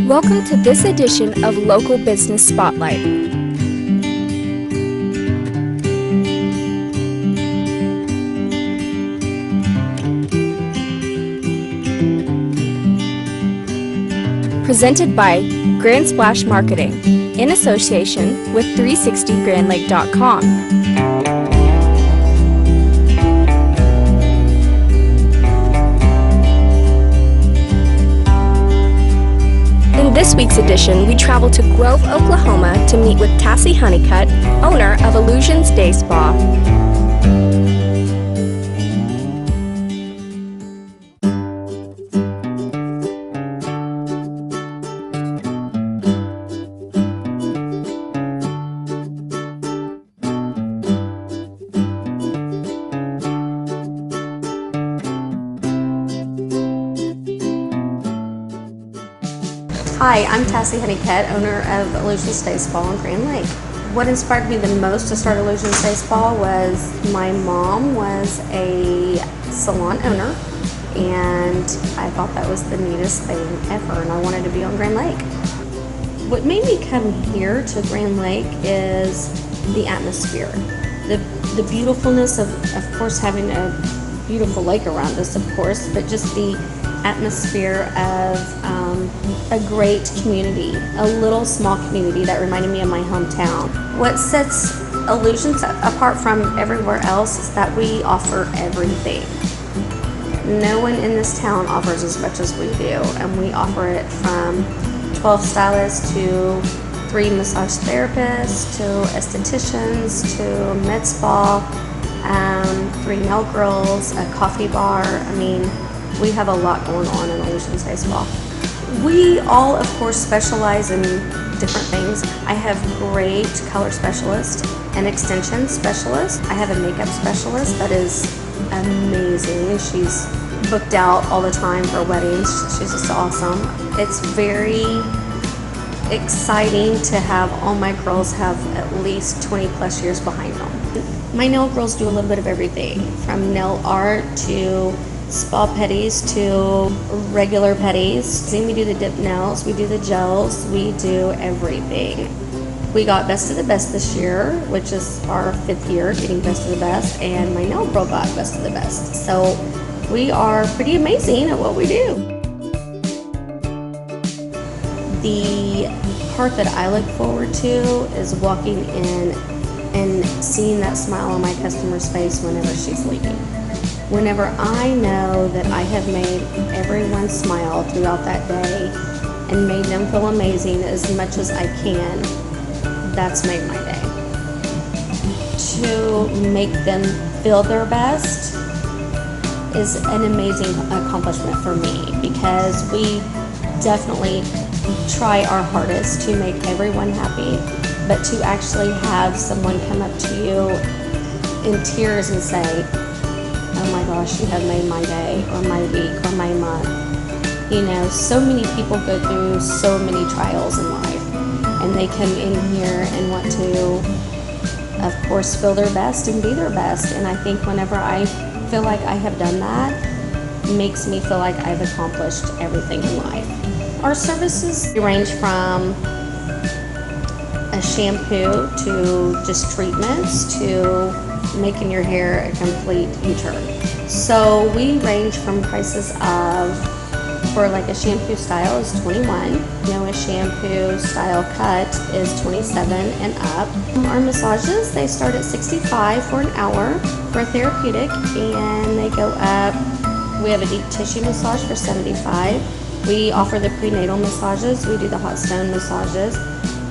Welcome to this edition of Local Business Spotlight. Presented by Grand Splash Marketing in association with 360grandlake.com. In this week's edition, we travel to Grove, Oklahoma to meet with Tassie Honeycutt, owner of Illusions Day Spa. Hi, I'm Tassie Honeycutt, owner of Illusions Day Spa on Grand Lake. What inspired me the most to start Illusions Day Spa was my mom was a salon owner, and I thought that was the neatest thing ever, and I wanted to be on Grand Lake. What made me come here to Grand Lake is the atmosphere, the beautifulness of course, having a beautiful lake around us, of course, but just the atmosphere of a great community, a little small community that reminded me of my hometown. What sets Illusions apart from everywhere else is that we offer everything. No one in this town offers as much as we do, and we offer it from 12 stylists to 3 massage therapists to estheticians to med spa, 3 nail grills, a coffee bar. I mean, we have a lot going on in Illusions Day Spa. We all, of course, specialize in different things. I have great color specialist, an extension specialist. I have a makeup specialist that is amazing. She's booked out all the time for weddings. She's just awesome. It's very exciting to have all my girls have at least 20 plus years behind them. My nail girls do a little bit of everything, from nail art to spa pedis to regular pedis. We do the dip nails, we do the gels, we do everything. We got Best of the Best this year, which is our 5th year getting Best of the Best, and my nail girl got Best of the Best. So we are pretty amazing at what we do. The part that I look forward to is walking in and seeing that smile on my customer's face whenever she's leaving. Whenever I know that I have made everyone smile throughout that day and made them feel amazing as much as I can, that's made my day. To make them feel their best is an amazing accomplishment for me, because we definitely try our hardest to make everyone happy, but to actually have someone come up to you in tears and say, "Oh my gosh, you have made my day or my week or my month." You know, so many people go through so many trials in life, and they come in here and want to, of course, feel their best and be their best. And I think whenever I feel like I have done that, it makes me feel like I've accomplished everything in life. Our services range from a shampoo to just treatments to making your hair a complete U-turn. So we range from prices of, for like a shampoo style is $21, a shampoo style cut is $27 and up. Our massages, they start at $65 for an hour for a therapeutic, and they go up. We have a deep tissue massage for $75. We offer the prenatal massages. We do the hot stone massages.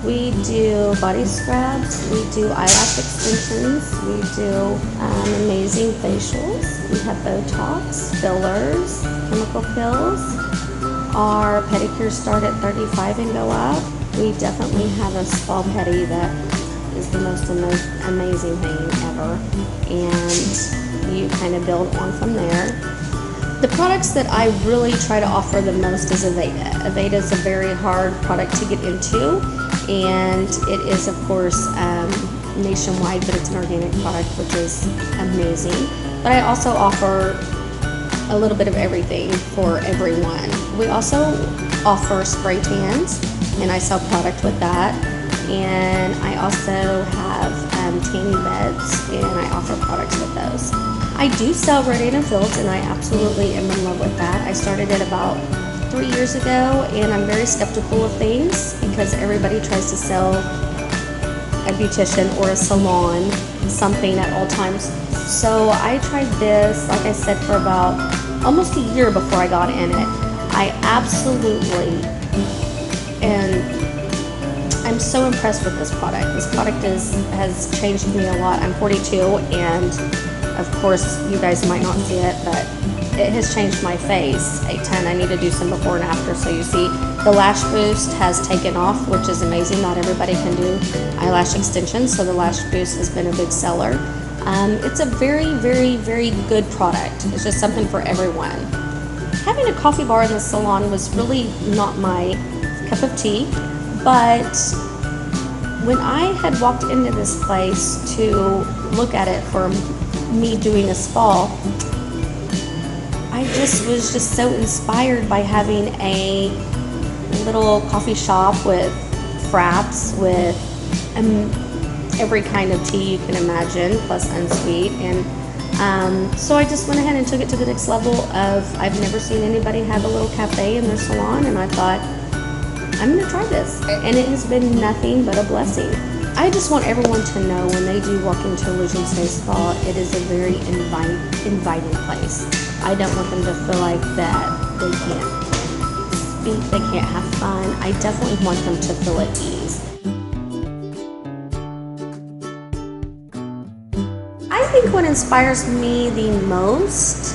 We do body scrubs, we do eyelash extensions, we do amazing facials, we have Botox, fillers, chemical pills. Our pedicures start at $35 and go up. We definitely have a spa pedi that is the most amazing thing ever, and you kind of build on from there. The products that I really try to offer the most is Aveda. Aveda is a very hard product to get into, and it is, of course, nationwide, but it's an organic product, which is amazing. But I also offer a little bit of everything for everyone. We also offer spray tans, and I sell product with that. And I also have tanning beds, and I offer products with those. I do sell radiating fields, and I absolutely am in love with that. I started it about 3 years ago, and I'm very skeptical of things because everybody tries to sell a beautician or a salon something at all times. So I tried this, like I said, for about almost a year before I got in it. I absolutely, and I'm so impressed with this product. This product has changed me a lot. I'm 42, and of course you guys might not see it, but it has changed my face a ton. I need to do some before and after. So you see the lash boost has taken off, which is amazing. Not everybody can do eyelash extensions, so the lash boost has been a big seller. It's a very, very, very good product. It's just something for everyone. Having a coffee bar in the salon was really not my cup of tea, but when I had walked into this place to look at it for me doing a spa, I was just so inspired by having a little coffee shop with fraps, with every kind of tea you can imagine, plus unsweet. And so I just went ahead and took it to the next level of, I've never seen anybody have a little cafe in their salon, and I thought, I'm going to try this. And it has been nothing but a blessing. I just want everyone to know when they do walk into Illusions Day Spa, it is a very inviting place. I don't want them to feel like that they can't speak, they can't have fun. I definitely want them to feel at ease. I think what inspires me the most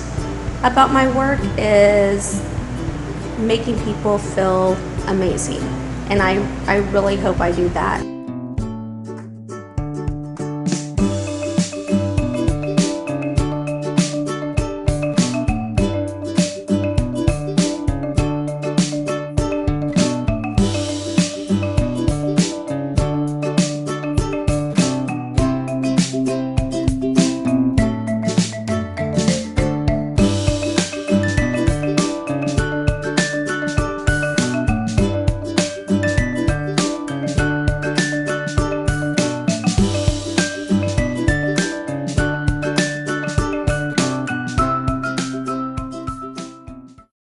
about my work is making people feel amazing. And I really hope I do that.